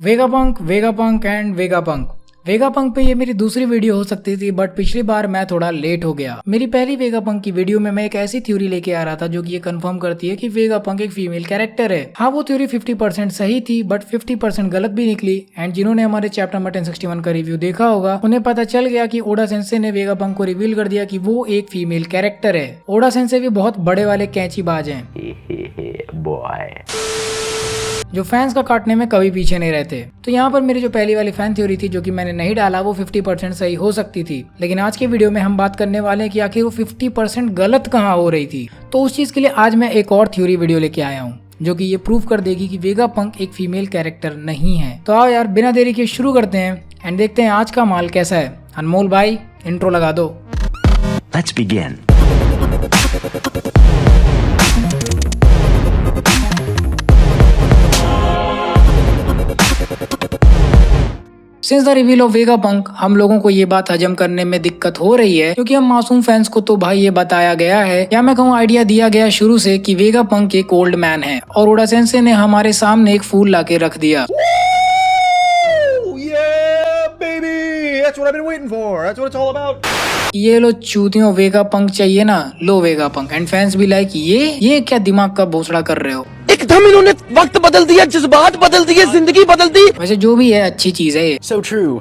Vegapunk and Vegapunk पे ये मेरी दूसरी वीडियो हो सकती थी, बट पिछली बार मैं थोड़ा लेट हो गया। मेरी पहली वेगापंक की वीडियो में मैं एक ऐसी थ्योरी लेके आ रहा था जो कि ये कंफर्म करती है कि वेगापंक एक फीमेल कैरेक्टर है। हाँ, वो थ्योरी 50% सही थी, बट 50% गलत भी निकली। एंड जिन्होंने हमारे चैप्टर नंबर 1061 का रिव्यू देखा होगा उन्हें पता चल गया कि ओडा सेंसे ने वेगापंक को रिवील कर दिया कि वो एक फीमेल कैरेक्टर है। ओडा सेंसे भी बहुत बड़े वाले कैंचीबाज हैं जो फैंस का काटने में कभी पीछे नहीं रहते। तो यहाँ पर मेरी जो पहली वाली फैन थ्योरी थी जो कि मैंने नहीं डाला वो 50% सही हो सकती थी, लेकिन आज के वीडियो में हम बात करने वाले हैं कि आखिर वो 50% गलत कहाँ हो रही थी। तो उस चीज के लिए आज मैं एक और थ्योरी वीडियो लेके आया हूँ जो कि ये प्रूव कर देगी कि वेगापंक एक फीमेल कैरेक्टर नहीं है। तो आओ यार बिना देरी के शुरू करते हैं एंड देखते हैं आज का माल कैसा है। अनमोल भाई इंट्रो लगा दो। Let's begin. Since the reveal of Vegapunk हम लोगों को ये बात हजम करने में दिक्कत हो रही है, क्योंकि हम मासूम फैंस को तो भाई ये बताया गया है या मैं कहूँ आइडिया दिया गया शुरू से कि वेगापंक एक ओल्ड मैन है और ओडा सेंसे ने हमारे सामने एक फूल लाके रख दिया। That's what I've been waiting for. That's what it's all about. ये लो चूतियों, वेगापंक चाहिए ना, लो वेगापंक। एंड फैंस भी लाइक ये क्या दिमाग का भोसड़ा कर रहे हो। एकदम इन्होंने वक्त बदल दिया, जज्बात बदल दिए, जिंदगी बदल दी। वैसे जो भी है अच्छी चीज है ये। So true.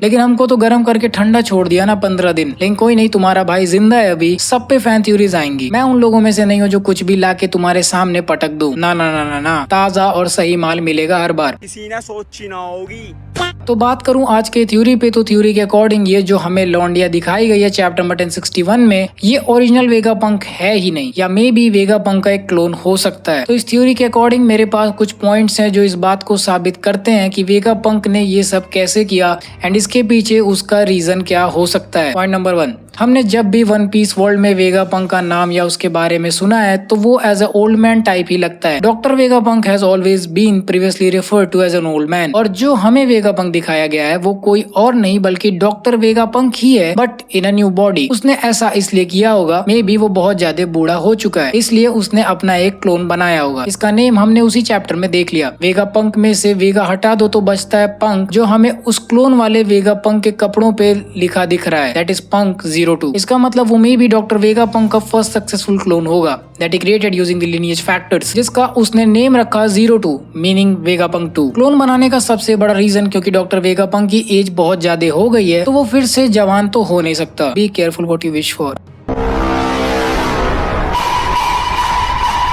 लेकिन हमको तो गर्म करके ठंडा छोड़ दिया ना 15 दिन। लेकिन कोई नहीं, तुम्हारा भाई जिंदा है अभी, सब पे फैन थ्योरीज आएंगी। मैं उन लोगों में से नहीं हूँ जो कुछ भी लाके तुम्हारे सामने पटक दूं। ना ना ना ना ना, ताजा और सही माल मिलेगा हर बार। किसी ने सोची ना होगी। तो बात करूं आज के थ्योरी पे, तो थ्योरी के अकॉर्डिंग ये जो हमें लौंडिया दिखाई गई है चैप्टर नंबर 1061 में, ये ओरिजिनल वेगापंक है ही नहीं, या मे बी वेगापंक का एक क्लोन हो सकता है। तो इस थ्योरी के अकॉर्डिंग मेरे पास कुछ पॉइंट्स हैं जो इस बात को साबित करते हैं कि वेगापंक ने ये सब कैसे किया एंड इसके पीछे उसका रीजन क्या हो सकता है। पॉइंट नंबर 1, हमने जब भी वन पीस वर्ल्ड में वेगापंक का नाम या उसके बारे में सुना है तो वो as a old man type ही लगता है। Doctor Vegapunk has always been previously referred to as an old man, और जो हमें वेगापंक दिखाया गया है वो कोई और नहीं बल्कि डॉक्टर वेगापंक ही है, but in a new body. उसने ऐसा इसलिए किया होगा, मे बी वो बहुत ज्यादा बूढ़ा हो चुका है, इसलिए उसने अपना एक क्लोन बनाया होगा। इसका नेम हमने उसी चैप्टर में देख लिया। वेगापंक में से वेगा हटा दो तो बचता है पंक, जो हमें उस क्लोन वाले वेगापंक के कपड़ों पे लिखा दिख रहा है, दैट इज पंक 02। इसका मतलब वो मे बी डॉक्टर वेगापंक का फर्स्ट सक्सेसफुल क्लोन होगा that he created using the lineage factors, जिसका उसने नेम रखा 02 मीनिंग वेगापंक 2। क्लोन बनाने का सबसे बड़ा रीजन क्योंकि डॉक्टर वेगापंक की एज बहुत ज्यादा हो गई है, तो वो फिर से जवान तो हो नहीं सकता। Be careful what you wish for.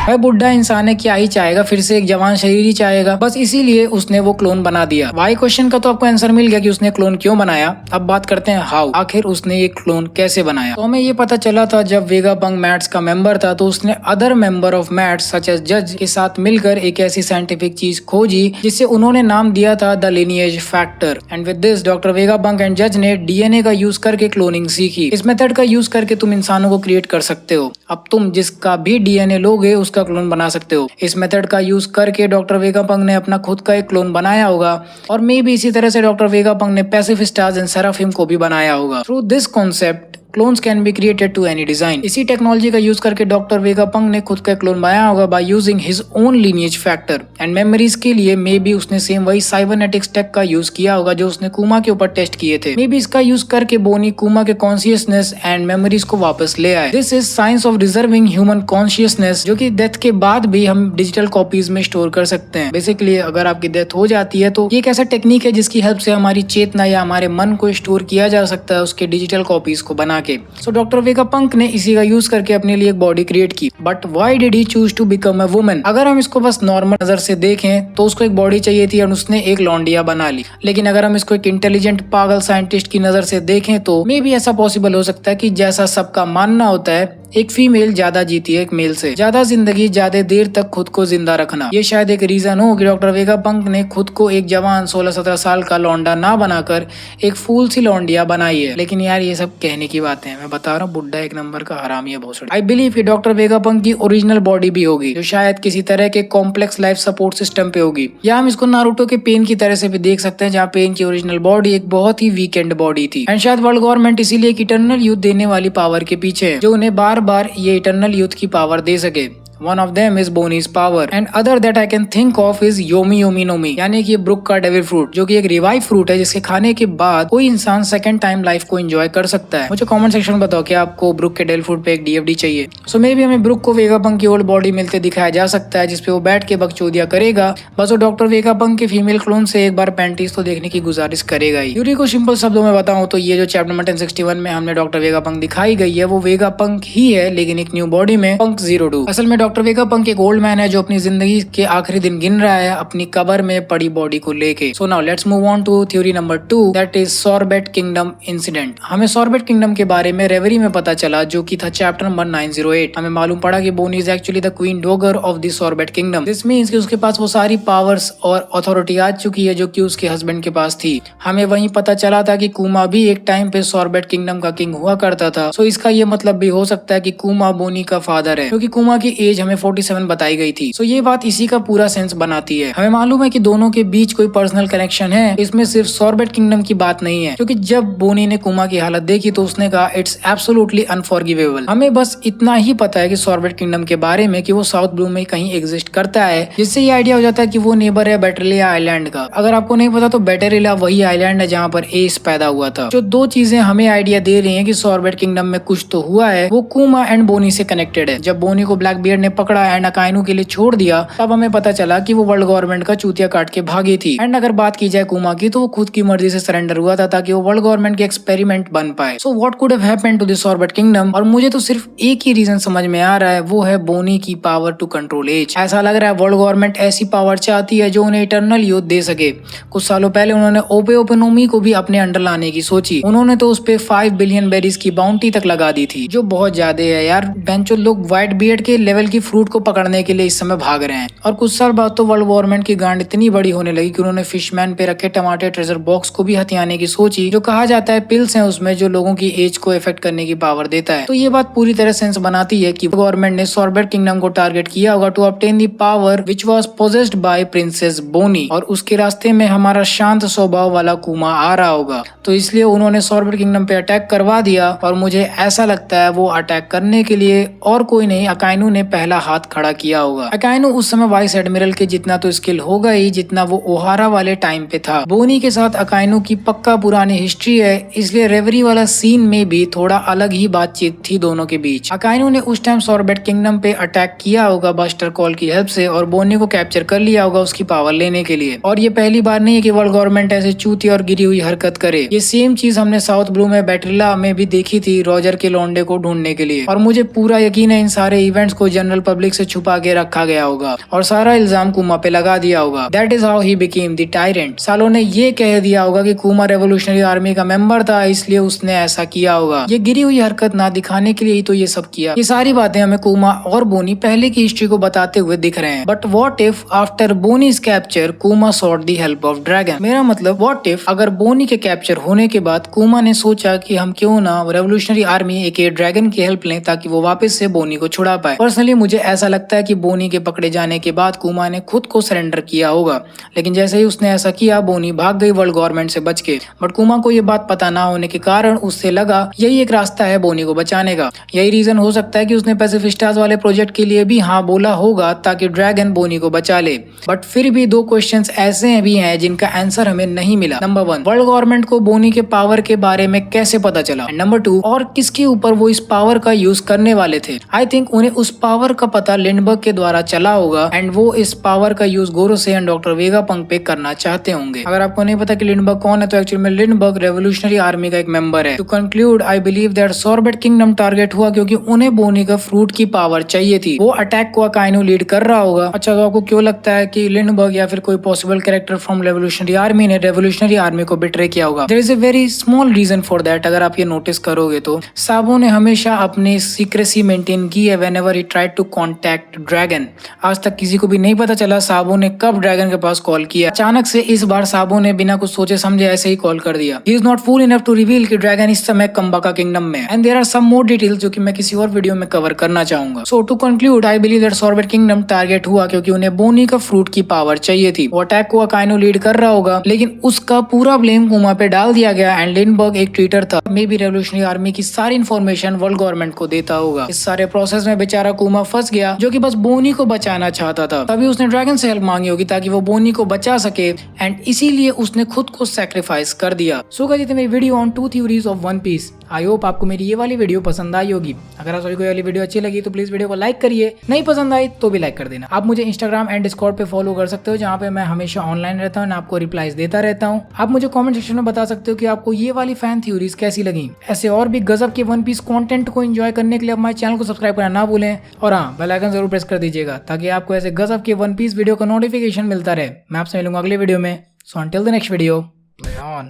भाई बुढ़ा इंसान है, क्या ही चाहेगा, फिर से एक जवान शरीर ही चाहेगा, बस इसीलिए उसने वो क्लोन बना दिया। वाई क्वेश्चन का तो आपको आंसर मिल गया कि उसने क्लोन क्यों बनाया। अब बात करते हैं हाउ, आखिर उसने ये क्लोन कैसे बनाया। तो हमें ये पता चला था जब वेगापंक मैट्स का मेंबर था तो उसने other member of MADS such as जज के साथ मिलकर एक ऐसी साइंटिफिक चीज खोजी जिसे उन्होंने नाम दिया था the lineage factor. And with this doctor Vegapunk and जज ने डीएनए का यूज करके क्लोनिंग सीखी। इस मेथड का यूज करके तुम इंसानों को क्रिएट कर सकते हो। अब तुम जिसका भी डीएनए लोगे उसका क्लोन बना सकते हो। इस मेथड का यूज करके डॉक्टर वेगापंक ने अपना खुद का एक क्लोन बनाया होगा, और मे भी इसी तरह से डॉक्टर वेगापंक ने पैसिफिस्टास एंड सेराफिम को भी बनाया होगा। Through this concept clones can be created to any design. इसी टेक्नोलॉजी का यूज करके डॉक्टर वेगापंक ने खुद का क्लोन बनाया होगा by using his own lineage factor and memories के लिए मे बी उसने सेम वही साइबरनेटिक्स टेक का यूज किया होगा जो उसने कुमा के ऊपर टेस्ट किए थे। मे बी इसका यूज करके बोनी कुमा के कॉन्शियसनेस एंड मेमोरीज को वापस ले आए। This is science of reserving human consciousness, जो कि डेथ के बाद भी हम डिजिटल कॉपीज में स्टोर कर सकते हैं। बेसिकली अगर आपकी डेथ हो जाती है तो ये एक ऐसा टेक्निक है जिसकी हेल्प से हमारी चेतना या हमारे मन को स्टोर किया जा सकता है उसके डिजिटल कॉपीज को बना के। सो डॉक्टर वेगापंक ने इसी का यूज करके अपने लिए एक बॉडी क्रिएट की। But why did he choose to become a woman? अगर हम इसको बस नॉर्मल नजर से देखें तो उसको एक बॉडी चाहिए थी और उसने एक लौंडिया बना ली। लेकिन अगर हम इसको एक इंटेलिजेंट पागल साइंटिस्ट की नजर से देखें तो मे बी ऐसा पॉसिबल हो सकता है कि जैसा सबका मानना होता है एक फीमेल ज्यादा जीती है एक मेल से, ज्यादा जिंदगी ज्यादा देर तक खुद को जिंदा रखना। ये शायद एक रीजन हो कि डॉक्टर वेगापंक ने खुद को एक जवान 16-17 साल का लौंडा ना बनाकर एक फूल सी लौंडिया बनाई है। लेकिन यार ये सब कहने की बातें हैं, मैं बता रहा हूँ बुड्ढा एक नंबर का हरामी है भोसड़ा। आई बिलीव कि डॉक्टर वेगापंक की ओरिजिनल बॉडी भी होगी जो शायद किसी तरह के कॉम्प्लेक्स लाइफ सपोर्ट सिस्टम पे होगी, या हम इसको नारुतो के पेन की तरह से भी देख सकते हैं जहाँ पेन की ओरिजिनल बॉडी एक बहुत ही वीकेंड बॉडी थी। एंड शायद वर्ल्ड गवर्नमेंट इसीलिए इटर्नल यूथ देने वाली पावर के पीछे है जो उन्हें बार बार ये इटर्नल यूथ की पावर दे सके। One of them is Bonney's power and other that I can think of is Yomi Yomi no Mi, यानी कि ब्रुक का डेविल फ्रूट, जो कि एक रिवाइव फ्रूट है जिसके खाने के बाद कोई इंसान सेकंड टाइम लाइफ को एंजॉय कर सकता है। मुझे कमेंट सेक्शन में बताओ कि आपको ब्रुक के डेविल फ्रूट पे एक डीएफडी चाहिए। सो मे भी हमें ब्रुक को वेगापंक की ओल्ड बॉडी मिलते दिखाया जा सकता है जिसपे वो बैठ के बकचोदिया करेगा, बस वो डॉक्टर वेगापंक के फीमेल क्लोन से एक बार पैंटीज तो देखने की गुजारिश करेगा ही। यूरी को सिंपल शब्दों में बताऊं तो ये जो चैप्टर नंबर 1061 में हमने डॉक्टर वेगापंक दिखाई गई है वो वेगापंक ही है, लेकिन एक न्यू बॉडी में पंक 02। असल में डॉक्टर वेगापंक एक ओल्ड मैन है जो अपनी जिंदगी के आखिरी दिन गिन रहा है अपनी कब्र में पड़ी बॉडी को लेके। So now let's move on to theory number 2, that is Sorbet Kingdom incident. हमें सॉर्बेट किंगडम के बारे में रेवरी में पता चला जो कि था चैप्टर नंबर 908। हमें मालूम पड़ा कि Bonney is actually the queen daughter of the Sorbet kingdom. This means कि उसके पास वो सारी पावर्स और अथॉरिटी आ चुकी है जो कि उसके हस्बैंड के पास थी। हमें वहीं पता चला था कि कुमा भी एक टाइम पे सॉर्बेट किंगडम का किंग हुआ करता था। सो इसका ये मतलब भी हो सकता है कि कुमा बोनी का फादर है, क्योंकि कुमा की एज हमें 47 बताई गई थी। सो ये बात इसी का पूरा सेंस बनाती है। हमें मालूम है कि दोनों के बीच कोई पर्सनल कनेक्शन है, इसमें सिर्फ सॉर्बेट किंगडम की बात नहीं है, क्योंकि जब बोनी ने कुमा की हालत देखी तो उसने कहा इट्स एब्सोल्युटली अनफॉरगिवेबल। हमें बस इतना ही पता है कि सॉर्बेट किंगडम के बारे में कि वो साउथ ब्लू में कहीं एग्जिस्ट करता है, जिससे ये आइडिया हो जाता है कि वो नेबर है बैटरिलिया आइलैंड का। अगर आपको नहीं पता तो बैटरिलिया वही आइलैंड है जहाँ पर एस पैदा हुआ था। जो दो चीजें हमें आइडिया दे रही हैं कि सॉर्बेट किंगडम में कुछ तो हुआ है, वो कुमा एंड बोनी से कनेक्टेड है। जब बोनी को ब्लैक बियर्ड ने पकड़ा एंड अकाइनू के लिए छोड़ दिया तब हमें पता चला कि वो वर्ल्ड गवर्नमेंट का चूतिया काट के भागी थी। एंड अगर बात की जाए कुमा की तो वो खुद की मर्जी से सरेंडर हुआ था ताकि वो वर्ल्ड गवर्नमेंट के एक्सपेरिमेंट बन पाए। So what could have happened to the Sorbet Kingdom? और मुझे तो सिर्फ एक ही रीजन समझ में आ रहा है, वो है बोनी की पावर टू कंट्रोल एज। ऐसा लग रहा है वर्ल्ड गवर्नमेंट ऐसी पावर चाहती है जो उन्हें इटर्नल यूथ दे सके। कुछ सालों पहले उन्होंने ओपे ओपेनोमी को भी अपने अंडर लाने की सोची। उन्होंने तो उस पे 5 बिलियन बेरीज की बाउंटी तक लगा दी थी, जो बहुत ज्यादा है यार। बेंचो लोग व्हाइट बियर्ड के लेवल की फ्रूट को पकड़ने के लिए इस समय भाग रहे हैं। और कुछ साल बाद तो वर्ल्ड गवर्नमेंट की गांड इतनी बड़ी होने लगी कि उन्होंने फिशमैन पे रखे टमाटर ट्रेजर बॉक्स को भी हथियाने की सोची, जो कहा जाता है पिल्स हैं उसमें जो लोगों की एज को इफेक्ट करने की पावर देता है। तो ये बात पूरी तरह सेंस बनाती है कि गवर्नमेंट ने सॉर्बेट किंगडम को टारगेट किया होगा to obtain the power which was possessed by princess Bonney, और उसके रास्ते में हमारा शांत स्वभाव वाला कुमा आ रहा होगा। तो इसलिए उन्होंने सॉर्बेट किंगडम पे अटैक करवा दिया, और मुझे ऐसा लगता है वो अटैक करने के लिए और कोई नहीं, अकाइनू ने पहला हाथ खड़ा किया होगा। अकाइनू उस समय वाइस एडमिरल के जितना तो स्किल होगा ही जितना वो ओहारा वाले टाइम पे था। बोनी के साथ अकाइनू की पक्का पुरानी हिस्ट्री है, इसलिए रेवरी वाला सीन में भी थोड़ा अलग ही बातचीत थी दोनों के बीच। अकाइनू ने उस टाइम सॉर्बेट किंगडम पे अटैक किया होगा बस्टर कॉल की हेल्प से, और बोनी को कैप्चर कर लिया होगा उसकी पावर लेने के लिए। और ये पहली बार नहीं है कि वर्ल्ड गवर्नमेंट ऐसे चूती और गिरी हुई हरकत करे। ये सेम चीज हमने साउथ ब्लू में बैटरिला में भी देखी थी रॉजर के लौंडे को ढूंढने के लिए। और मुझे पूरा यकीन है इन सारे इवेंट्स को जनरल पब्लिक से छुपा के रखा गया होगा और सारा इल्जाम कुमा पे लगा दिया होगा। That is how he became the tyrant. सालों ने ये कह दिया होगा कि कुमा रेवोल्यूशनरी आर्मी का मेंबर था, इसलिए उसने ऐसा किया होगा। ये गिरी हुई हरकत ना दिखाने के लिए ही तो ये सब किया। ये सारी बातें हमें कुमा और बोनी पहले की हिस्ट्री को बताते हुए दिख रहे हैं। But what if after Bonney's capture Kuma sought the help of Dragon? मेरा मतलब व्हाट इफ अगर बोनी के कैप्चर होने के बाद कुमा ने सोचा कि हम क्यों ना रेवोल्यूशनरी आर्मी एक ड्रैगन की हेल्प लें ताकि वो वापस से बोनी को छुड़ा पाए। पर्सनली मुझे ऐसा लगता है कि बोनी के पकड़े जाने के बाद कुमा ने खुद को सरेंडर किया होगा, लेकिन जैसे ही उसने ऐसा किया बोनी भाग गई वर्ल्ड गवर्नमेंट से बच के। बट कुमा को ये बात पता ना होने के कारण उससे लगा यही एक रास्ता है बोनी को बचाने का। यही रीजन हो सकता है कि उसने पैसिफिस्टास वाले प्रोजेक्ट के लिए भी हाँ बोला होगा ताकि ड्रैगन बोनी को बचा ले। बट फिर भी दो क्वेश्चंस ऐसे भी हैं जिनका आंसर हमें नहीं मिला। नंबर 1, वर्ल्ड गवर्नमेंट को बोनी के पावर के बारे में कैसे पता चला? नंबर 2, और किसके ऊपर वो इस पावर का यूज करने वाले थे? आई थिंक उन्हें उस पावर का पता लिंडबर्ग के द्वारा चला होगा एंड वो इस पावर का यूज गोरोसे एंड डॉक्टर वेगापंक पे करना चाहते होंगे। अगर आपको नहीं पता कि लिंडबर्ग कौन है तो एक्चुअली में लिंडबर्ग रेवोल्यूशनरी आर्मी का एक मेंबर है। To conclude, I believe that Sorbet kingdom target हुआ क्योंकि उन्हें बोनी का फ्रूट की पावर चाहिए थी। वो अटैक को अकाइनू लीड कर रहा होगा। अच्छा, तो आपको क्यों लगता है कि लिंडबर्ग या फिर कोई possible character from revolutionary army ने रेवोल्यूशनरी आर्मी को बिट्रे किया होगा? There is a very small reason for that. अगर आप ये नोटिस करोगे तो साबो ने हमेशा अपनी सीक्रेसी मेंटेन की है whenever he tried to contact Dragon. आज तक किसी को भी नहीं पता चला साबो ने कब ड्रैगन के पास कॉल किया। अचानक से इस बार साबो ने बिना कुछ सोचे समझे ऐसे ही कॉल कर दिया। He is not fool enough to reveal कि ड्रैगन इस समय कंबाका किंगडम में। And there are some more details जो कि मैं किसी और वीडियो में कवर करना चाहूंगा। So to conclude, I believe that Sorbet kingdom target हुआ क्योंकि उन्हें बोनी का फ्रूट की पावर चाहिए थी। वो अटैक को अकाइनू लीड कर रहा होगा, लेकिन उसका पूरा ब्लेम कुमा पे डाल दिया गया। एंड लिंडबर्ग एक ट्वीटर था, मे बी रेवोल्यूशनरी आर्मी की सारी इन्फॉर्मेशन वर्ल्ड गवर्नमेंट को देता होगा। इस सारे प्रोसेस में बेचारा कुमा फंस गया, जो कि बस बोनी को बचाना चाहता था। तभी उसने ड्रैगन से हेल्प मांगी होगी ताकि वो बोनी को बचा सके, एंड इसीलिए उसने खुद को सैक्रिफाइस कर दिया। सो गाइस, ये थी मेरी video on 2 theories of One Piece. I hope आपको मेरी ये वाली वीडियो पसंद आई होगी। अगर आप सभी को ये वाली वीडियो अच्छी लगी तो प्लीज वीडियो को लाइक करिए, नहीं पसंद आई तो भी लाइक कर देना। आप मुझे इंस्टाग्राम एंड डिस्कॉर्ड पे फॉलो कर सकते हो, जहाँ पे मैं हमेशा ऑनलाइन रहता हूँ, आपको रिप्लाईज देता रहता हूँ। आप मुझे कमेंट सेक्शन में बता सकते हो कि आपको ये वाली फैन थ्योरीज कैसी लगी। ऐसे और भी गजब के वन पीस कंटेंट को एंजॉय करने के लिए हमारे चैनल को सब्सक्राइब करना ना भूलें, और हाँ, बेल आइकन जरूर प्रेस कर दीजिएगा ताकि आपको ऐसे गजब के वन पीस वीडियो का नोटिफिकेशन मिलता रहे। मैं आपसे मिलूंगा अगले वीडियो में। So until the next video, play on.